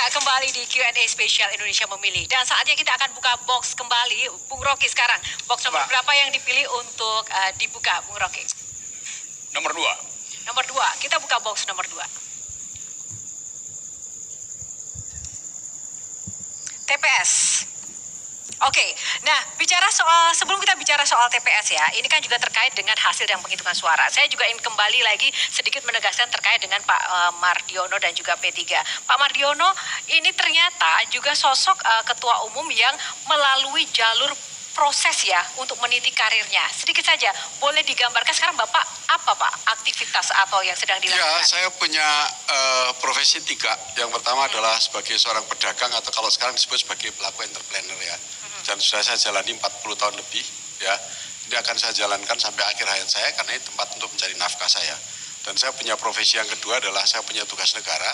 kembali di Q&A spesial Indonesia Memilih. Dan saatnya kita akan buka box kembali. Bung Rocky sekarang, box nomor berapa yang dipilih untuk dibuka, Bung Rocky? Nomor 2. Nomor 2, kita buka box nomor 2. TPS. Oke, nah sebelum kita bicara soal TPS ya, ini kan juga terkait dengan hasil dan penghitungan suara. Saya juga ingin kembali lagi sedikit menegaskan terkait dengan Pak Mardiono dan juga P3. Pak Mardiono ini ternyata juga sosok ketua umum yang melalui jalur proses ya untuk meniti karirnya. Sedikit saja, boleh digambarkan sekarang Bapak apa Pak aktivitas atau yang sedang dilakukan? Ya, saya punya profesi 3. Yang pertama adalah sebagai seorang pedagang atau kalau sekarang disebut sebagai pelaku entrepreneur ya. Dan sudah saya jalani 40 tahun lebih ya. Ini akan saya jalankan sampai akhir hayat saya karena ini tempat untuk mencari nafkah saya. Dan saya punya profesi yang kedua adalah saya punya tugas negara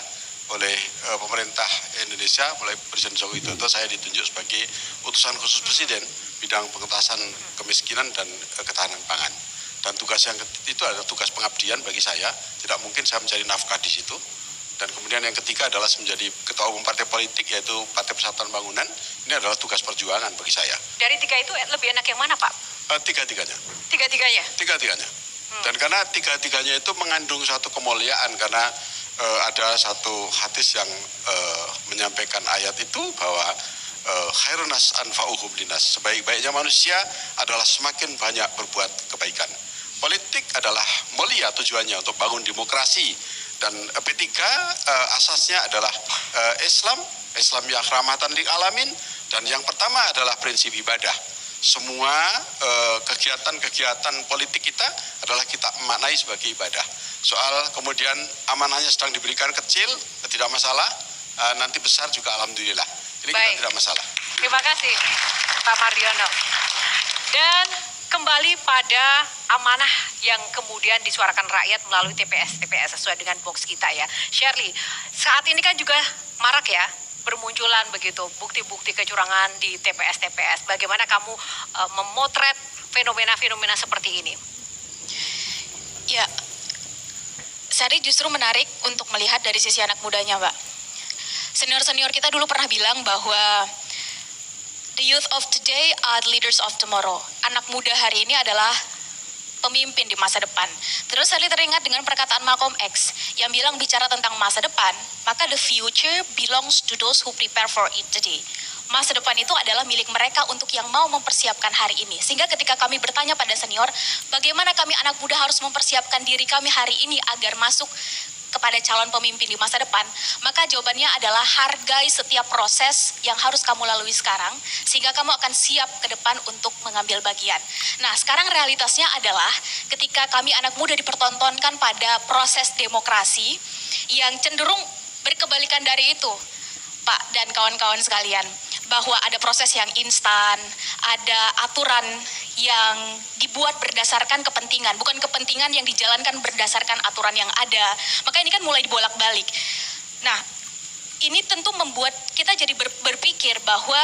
oleh pemerintah Indonesia, oleh Presiden Joko Widodo. Saya ditunjuk sebagai utusan khusus Presiden bidang pengentasan kemiskinan dan ketahanan pangan. Dan tugas yang itu adalah tugas pengabdian bagi saya. Tidak mungkin saya mencari nafkah di situ. Dan kemudian yang ketiga adalah menjadi ketua umum partai politik, yaitu Partai Persatuan Bangunan. Ini adalah tugas perjuangan bagi saya. Dari 3 itu lebih enak yang mana Pak? Tiga-tiganya. Tiga-tiganya? Tiga-tiganya. Dan karena tiga-tiganya itu mengandung suatu kemuliaan, karena ada satu hadis yang menyampaikan ayat itu bahwa khairun nas anfa'uhum linas. Sebaik-baiknya manusia adalah semakin banyak berbuat kebaikan. Politik adalah mulia tujuannya untuk bangun demokrasi. Dan P3 asasnya adalah Islam yang rahmatan lil alamin, dan yang pertama adalah prinsip ibadah. Semua kegiatan politik kita adalah kita maknai sebagai ibadah. Soal kemudian amanahnya sedang diberikan kecil, tidak masalah, nanti besar juga alhamdulillah. Ini kita tidak masalah. Terima kasih Pak Mardiono. Dan kembali pada amanah yang kemudian disuarakan rakyat melalui TPS sesuai dengan box kita ya. Shirley, saat ini kan juga marak ya bermunculan begitu bukti-bukti kecurangan di TPS. Bagaimana kamu memotret fenomena-fenomena seperti ini? Ya, Sari justru menarik untuk melihat dari sisi anak mudanya, Mbak. Senior-senior kita dulu pernah bilang bahwa the youth of today are the leaders of tomorrow. Anak muda hari ini adalah pemimpin di masa depan. Terus saya teringat dengan perkataan Malcolm X yang bilang bicara tentang masa depan, maka the future belongs to those who prepare for it today. Masa depan itu adalah milik mereka untuk yang mau mempersiapkan hari ini. Sehingga ketika kami bertanya pada senior, bagaimana kami anak muda harus mempersiapkan diri kami hari ini agar masuk kepada calon pemimpin di masa depan, maka jawabannya adalah hargai setiap proses yang harus kamu lalui sekarang, sehingga kamu akan siap ke depan untuk mengambil bagian. Nah, sekarang realitasnya adalah ketika kami anak muda dipertontonkan pada proses demokrasi yang cenderung berkebalikan dari itu, Pak dan kawan-kawan sekalian, bahwa ada proses yang instan, ada aturan yang dibuat berdasarkan kepentingan, bukan kepentingan yang dijalankan berdasarkan aturan yang ada. Maka ini kan mulai dibolak-balik. Nah, ini tentu membuat kita jadi berpikir bahwa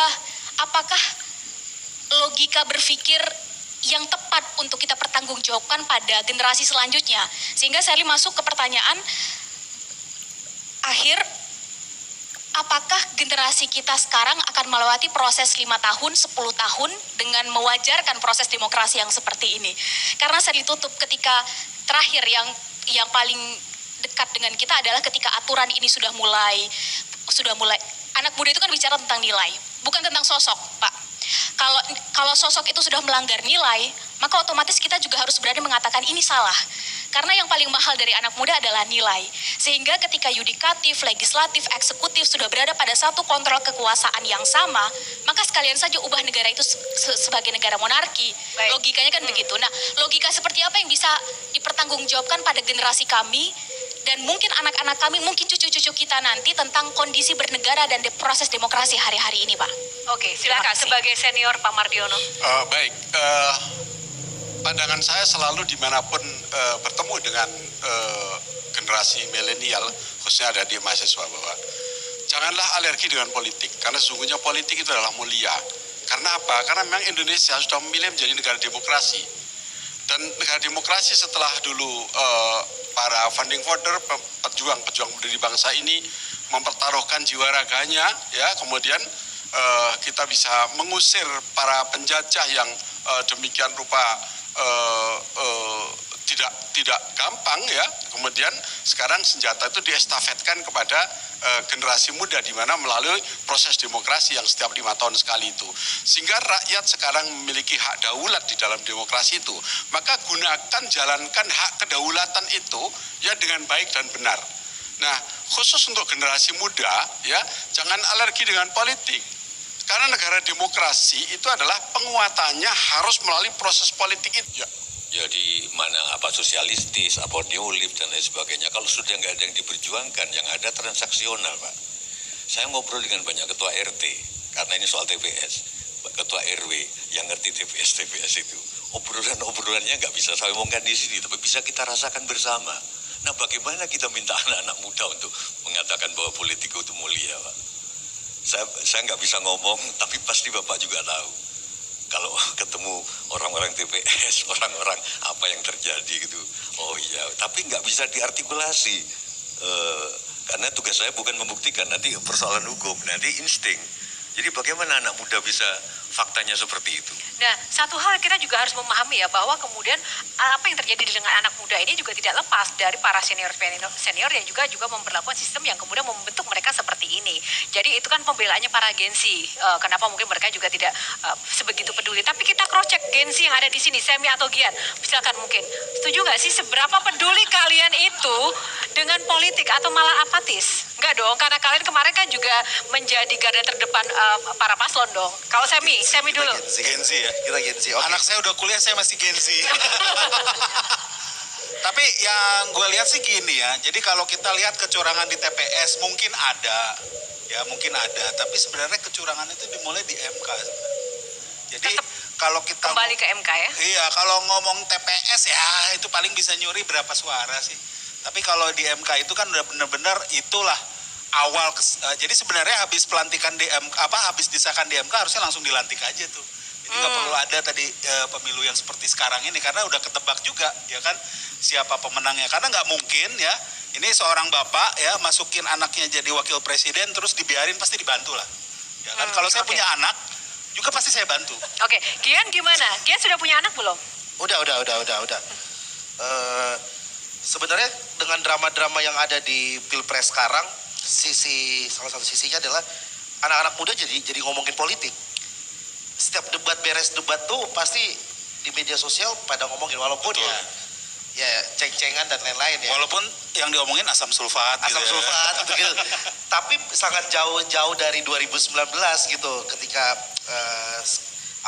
apakah logika berpikir yang tepat untuk kita pertanggungjawabkan pada generasi selanjutnya. Sehingga saya masuk ke pertanyaan akhir, apakah generasi kita sekarang akan melewati proses 5 tahun, 10 tahun dengan mewajarkan proses demokrasi yang seperti ini? Karena saya ditutup ketika terakhir yang paling dekat dengan kita adalah ketika aturan ini sudah mulai. Anak muda itu kan bicara tentang nilai, bukan tentang sosok, Pak. Kalau sosok itu sudah melanggar nilai, maka otomatis kita juga harus berani mengatakan ini salah. Karena yang paling mahal dari anak muda adalah nilai. Sehingga ketika yudikatif, legislatif, eksekutif sudah berada pada satu kontrol kekuasaan yang sama, maka sekalian saja ubah negara itu sebagai negara monarki. Logikanya kan begitu. Nah, logika seperti apa yang bisa dipertanggungjawabkan pada generasi kami dan mungkin anak-anak kami, mungkin cucu-cucu kita nanti tentang kondisi bernegara dan proses demokrasi hari-hari ini, Pak? Oke, silakan sebagai senior Pak Mardiono. Baik, pandangan saya selalu dimanapun bertemu dengan generasi milenial, khususnya ada di mahasiswa, bahwa janganlah alergi dengan politik, karena sesungguhnya politik itu adalah mulia. Karena apa? Karena memang Indonesia sudah memilih menjadi negara demokrasi. Dan negara demokrasi setelah dulu para founding father, pejuang pendiri bangsa ini mempertaruhkan jiwa raganya, ya, kemudian kita bisa mengusir para penjajah yang demikian rupa tidak gampang, ya. Kemudian sekarang senjata itu diestafetkan kepada generasi muda, di mana melalui proses demokrasi yang setiap 5 tahun sekali itu, sehingga rakyat sekarang memiliki hak daulat di dalam demokrasi itu. Maka gunakan, jalankan hak kedaulatan itu ya dengan baik dan benar. Nah, khusus untuk generasi muda, ya, jangan alergi dengan politik. Karena negara demokrasi itu adalah penguatannya harus melalui proses politik itu. Ya. Jadi mana apa sosialistis, apa neolib dan lain sebagainya. Kalau sudah nggak ada yang diperjuangkan, yang ada transaksional, Pak. Saya ngobrol dengan banyak ketua RT, karena ini soal TPS. Ketua RW yang ngerti TPS itu. Obrolannya nggak bisa saya omongkan di sini, tapi bisa kita rasakan bersama. Nah, bagaimana kita minta anak-anak muda untuk mengatakan bahwa politik itu mulia, Pak? Saya nggak bisa ngomong, tapi pasti Bapak juga tahu. Kalau ketemu orang-orang TPS, orang-orang apa yang terjadi gitu. Oh iya, tapi nggak bisa diartikulasi. Karena tugas saya bukan membuktikan, nanti persoalan hukum, nanti insting. Jadi bagaimana anak muda bisa faktanya seperti itu? Nah, satu hal kita juga harus memahami ya, bahwa kemudian apa yang terjadi dengan anak muda ini juga tidak lepas dari para senior yang juga memperlakukan sistem yang kemudian membentuk mereka seperti ini. Jadi itu kan pembelaannya para Gen-Z. Kenapa mungkin mereka juga tidak sebegitu peduli. Tapi kita cross check Gen-Z yang ada di sini, Semi atau Gian. Silakan mungkin. Setuju nggak sih seberapa peduli kalian itu dengan politik atau malah apatis? Enggak dong, karena kalian kemarin kan juga menjadi garda terdepan para paslon dong. Kalau Semi dulu. Gen Z ya, kita Gen Z. Okay. Anak saya udah kuliah, saya masih Gen Z. Tapi yang gue lihat sih gini ya, jadi kalau kita lihat kecurangan di TPS mungkin ada, ya mungkin ada. Tapi sebenarnya kecurangan itu dimulai di MK. Jadi tetap kalau kita kembali ke MK ya? Iya, kalau ngomong TPS ya itu paling bisa nyuri berapa suara sih. Tapi kalau di MK itu kan udah benar-benar itulah awal. Jadi sebenarnya habis pelantikan di MK, habis disahkan di MK harusnya langsung dilantik aja tuh. Jadi nggak perlu ada tadi pemilu yang seperti sekarang ini, karena udah ketebak juga ya kan siapa pemenangnya. Karena nggak mungkin ya ini seorang bapak ya masukin anaknya jadi wakil presiden terus dibiarin, pasti dibantu lah. Ya kan kalau saya punya anak juga pasti saya bantu. Oke, Gian gimana? Gian sudah punya anak belum? Udah. Sebenarnya dengan drama-drama yang ada di Pilpres sekarang, salah satu sisinya adalah anak-anak muda jadi ngomongin politik. Setiap beres debat tuh pasti di media sosial pada ngomongin, walaupun betul. ya ceng-cengan dan lain-lain ya. Walaupun yang diomongin asam sulfat gitu. Gitu. Tapi sangat jauh dari 2019 gitu ketika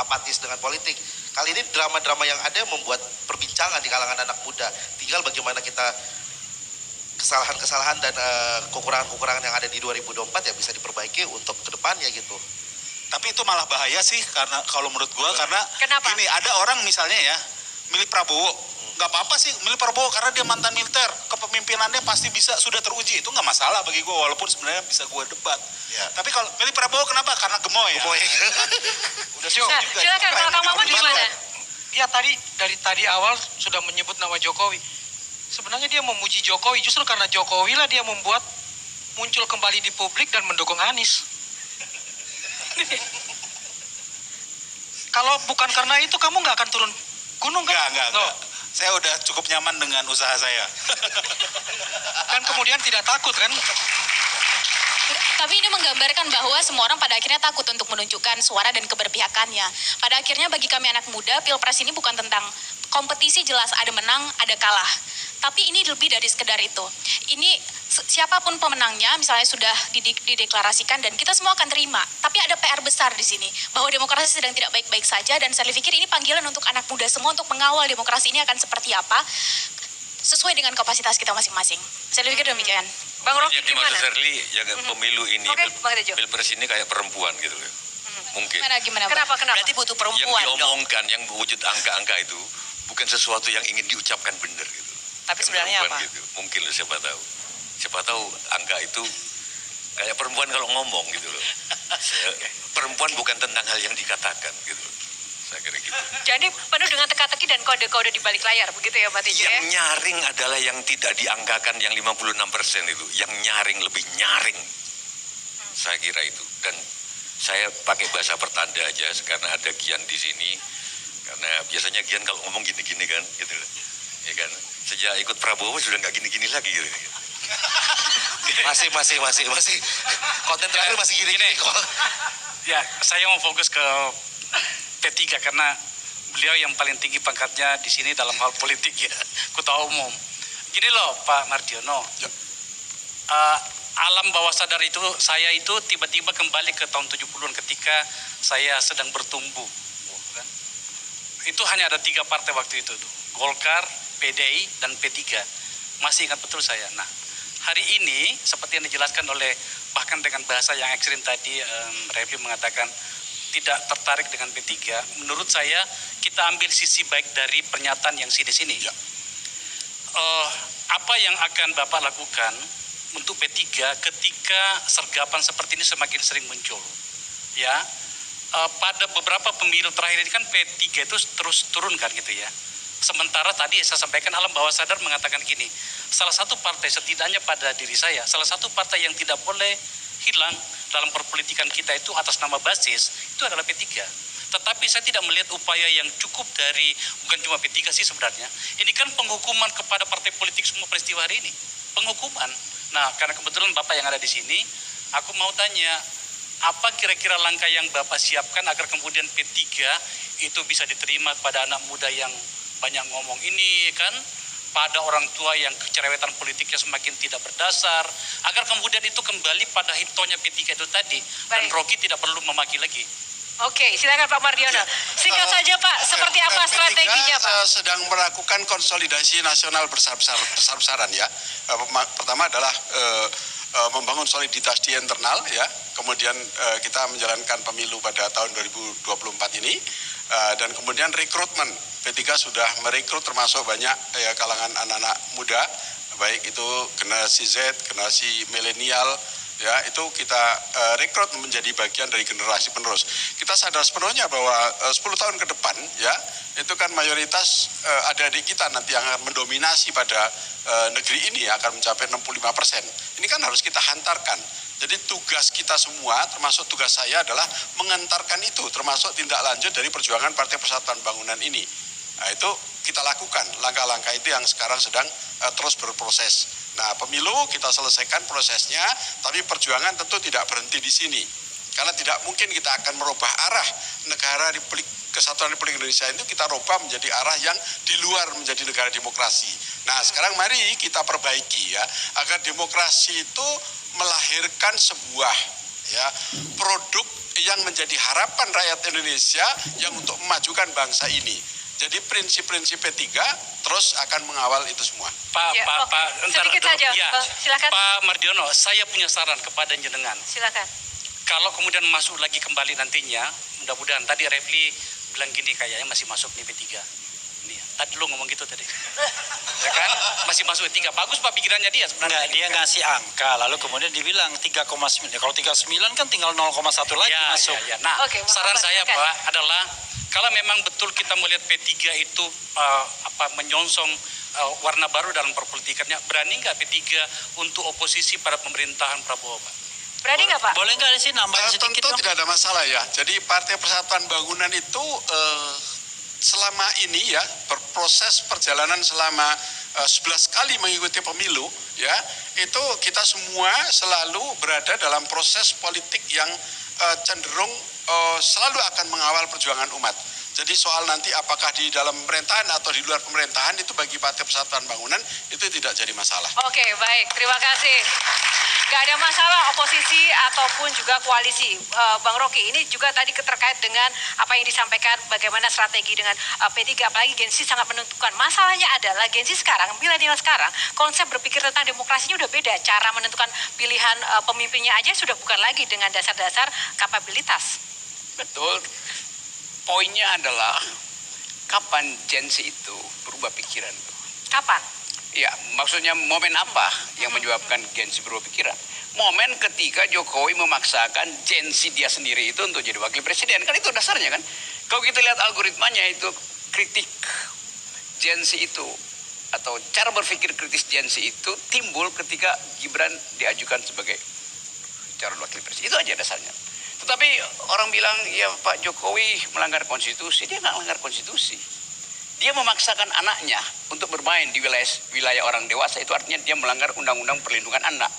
apatis dengan politik. Kali ini drama-drama yang ada membuat perbincangan di kalangan anak muda. Tinggal bagaimana kita kesalahan-kesalahan dan kekurangan-kekurangan yang ada di 2024 ya bisa diperbaiki untuk kedepannya gitu. Tapi itu malah bahaya sih, karena kalau menurut gua, karena kenapa? Gini, ada orang misalnya ya milih Prabowo, nggak apa-apa sih milih Prabowo karena dia mantan militer, kepemimpinannya pasti bisa, sudah teruji, itu nggak masalah bagi gua, walaupun sebenarnya bisa gua debat. Ya. Tapi kalau milih Prabowo kenapa? Karena gemoy. Udah Nah, silakan kalau Kang Maman gimana? Dia dari tadi awal sudah menyebut nama Jokowi. Sebenarnya dia memuji Jokowi, justru karena Jokowi lah dia membuat muncul kembali di publik dan mendukung Anies. Kalau bukan karena itu kamu nggak akan turun gunung kan? Enggak. Saya udah cukup nyaman dengan usaha saya. Kan kemudian tidak takut kan? Tapi ini menggambarkan bahwa semua orang pada akhirnya takut untuk menunjukkan suara dan keberpihakannya. Pada akhirnya bagi kami anak muda, Pilpres ini bukan tentang kompetisi, jelas ada menang, ada kalah. Tapi ini lebih dari sekedar itu. Ini siapapun pemenangnya, misalnya sudah dideklarasikan dan kita semua akan terima. Tapi ada PR besar di sini, bahwa demokrasi sedang tidak baik-baik saja, dan saya pikir ini panggilan untuk anak muda semua untuk mengawal demokrasi ini akan seperti apa, sesuai dengan kapasitas kita masing-masing. Saya pikir demikian. Bang Rocky Yang gimana? dimaksud Shirley, yang pemilu ini, Oke, Bang Tejo. Pilpres ini kayak perempuan gitu loh. Mungkin. Gimana? Kenapa? Berarti butuh Yang perempuan dong. diomongkan, yang wujud angka-angka itu bukan sesuatu yang ingin diucapkan benar gitu. Tapi sebenarnya apa? Gitu. Mungkin loh, siapa tahu. Siapa tahu angka itu kayak perempuan kalau ngomong gitu loh. Perempuan bukan tentang hal yang dikatakan gitu loh. Saya kira gitu. Jadi penuh dengan teka-teki dan kode-kode di balik layar, begitu ya Pak Tejo Yang ya? nyaring adalah yang tidak diangkakan yang 56% itu. Yang nyaring lebih nyaring. Saya kira itu. Dan saya pakai bahasa pertanda aja karena ada Gian di sini. Karena biasanya Gian kalau ngomong gini-gini kan, gitu loh. Ya kan. Sejak ikut Prabowo sudah nggak gini-gini lagi gitu. Masih. Konten terakhir masih gini-gini kok. Ya, saya mau fokus ke P3 karena beliau yang paling tinggi pangkatnya di sini dalam hal politik ya, ketua umum. Gini loh Pak Mardiono, alam bawah sadar itu, saya itu tiba-tiba kembali ke tahun 70-an ketika saya sedang bertumbuh. Kan? Itu hanya ada 3 partai waktu itu, Golkar, PDI, dan P3. Masih ingat betul saya. Nah, hari ini seperti yang dijelaskan oleh bahkan dengan bahasa yang ekstrim tadi, Refli mengatakan tidak tertarik dengan P3. Menurut saya kita ambil sisi baik dari pernyataan yang di sini. Ya. Apa yang akan Bapak lakukan untuk P3 ketika sergapan seperti ini semakin sering muncul? Ya, pada beberapa pemilu terakhir ini kan P3 itu terus turun kan gitu ya. Sementara tadi saya sampaikan alam bawah sadar mengatakan gini, salah satu partai setidaknya pada diri saya, salah satu partai yang tidak boleh hilang dalam perpolitikan kita itu atas nama basis, itu adalah P3. Tetapi saya tidak melihat upaya yang cukup dari, bukan cuma P3 sih sebenarnya. Ini kan penghukuman kepada partai politik semua peristiwa hari ini. Penghukuman. Nah, karena kebetulan Bapak yang ada di sini, aku mau tanya, apa kira-kira langkah yang Bapak siapkan agar kemudian P3 itu bisa diterima kepada anak muda yang banyak ngomong ini kan, pada orang tua yang kecerewetan politiknya semakin tidak berdasar, agar kemudian itu kembali pada hitonya P3 itu tadi. Dan Rocky tidak perlu memaki lagi. Oke, silakan Pak Mardiono. Singkat saja Pak, seperti apa strateginya Pak? Sedang melakukan konsolidasi nasional besar-besaran ya. Pertama adalah membangun soliditas di internal ya. Kemudian kita menjalankan pemilu pada tahun 2024 ini. Dan kemudian rekrutmen. P3 sudah merekrut termasuk banyak ya, kalangan anak-anak muda, baik itu generasi Z, generasi milenial, ya itu kita rekrut menjadi bagian dari generasi penerus. Kita sadar sepenuhnya bahwa 10 tahun ke depan ya itu kan mayoritas adik-adik kita nanti yang akan mendominasi pada negeri ini akan mencapai 65%. Ini kan harus kita hantarkan. Jadi tugas kita semua, termasuk tugas saya adalah mengantarkan itu, termasuk tindak lanjut dari perjuangan Partai Persatuan Bangunan ini. Nah itu kita lakukan, langkah-langkah itu yang sekarang sedang terus berproses. Nah pemilu kita selesaikan prosesnya, tapi perjuangan tentu tidak berhenti di sini. Karena tidak mungkin kita akan merubah arah negara Kesatuan Republik Indonesia itu kita rubah menjadi arah yang di luar menjadi negara demokrasi. Nah sekarang mari kita perbaiki ya, agar demokrasi itu melahirkan sebuah ya produk yang menjadi harapan rakyat Indonesia yang untuk memajukan bangsa ini. Jadi prinsip-prinsip P3 terus akan mengawal itu semua. Pak, sedikit saja, ya, silakan. Pak Mardiono, saya punya saran kepada jenengan. Silakan. Kalau kemudian masuk lagi kembali nantinya, mudah-mudahan tadi Refli bilang gini kayaknya masih masuk nih P3. Nih, tadi lu ngomong gitu tadi. Ya kan? Masih masuk P3. Bagus Pak pikirannya dia sebenarnya. Enggak, dia ngasih angka lalu kemudian dibilang 3,9. Kalau 39 kan tinggal 0,1 lagi masuk. Ya. Nah, Oke, saran saya silakan. Pak adalah kalau memang betul kita melihat P3 itu menyongsong warna baru dalam perpolitikannya, berani nggak P3 untuk oposisi pada pemerintahan Prabowo, Pak? Berani nggak Pak? Boleh nggak sih nambahin sedikit Tentu dong? tidak ada masalah ya. Jadi Partai Persatuan Bangunan itu selama ini ya berproses perjalanan selama 11 kali mengikuti pemilu ya, itu kita semua selalu berada dalam proses politik yang cenderung selalu akan mengawal perjuangan umat. Jadi soal nanti apakah di dalam pemerintahan atau di luar pemerintahan itu bagi Partai Persatuan Bangunan itu tidak jadi masalah. Oke, baik. Terima kasih. Gak ada masalah oposisi ataupun juga koalisi. Bang Rocky, ini juga tadi terkait dengan apa yang disampaikan bagaimana strategi dengan P3, apalagi Gen Z sangat menentukan. Masalahnya adalah Gen Z sekarang, milenial sekarang, konsep berpikir tentang demokrasinya udah beda. Cara menentukan pilihan pemimpinnya aja sudah bukan lagi dengan dasar-dasar kapabilitas. Betul. Poinnya adalah kapan Gen Z itu berubah pikiran? Kapan? Ya, maksudnya momen apa yang menyebabkan Gen Z berubah pikiran? Momen ketika Jokowi memaksakan Gen Z dia sendiri itu untuk jadi wakil presiden. Kan itu dasarnya kan. Kalau kita lihat algoritmanya itu kritik Gen Z itu atau cara berpikir kritis Gen Z itu timbul ketika Gibran diajukan sebagai calon wakil presiden. Itu aja dasarnya. Tetapi orang bilang ya Pak Jokowi melanggar konstitusi, dia nggak melanggar konstitusi. Dia memaksakan anaknya untuk bermain di wilayah orang dewasa, itu artinya dia melanggar undang-undang perlindungan anak.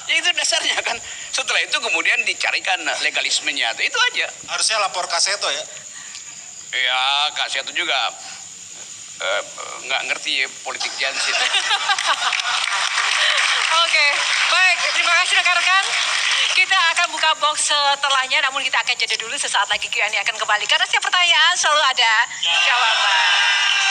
Ya itu dasarnya kan. Setelah itu kemudian dicarikan legalismenya, itu aja. Harusnya lapor Kak Seto ya. Ya Kak Seto juga nggak ngerti politik Gen Z. Oke, baik. Terima kasih rekan-rekan. Kita akan buka box setelahnya, namun kita akan jeda dulu. Sesaat lagi Q&A akan kembali. Karena setiap pertanyaan selalu ada jawaban.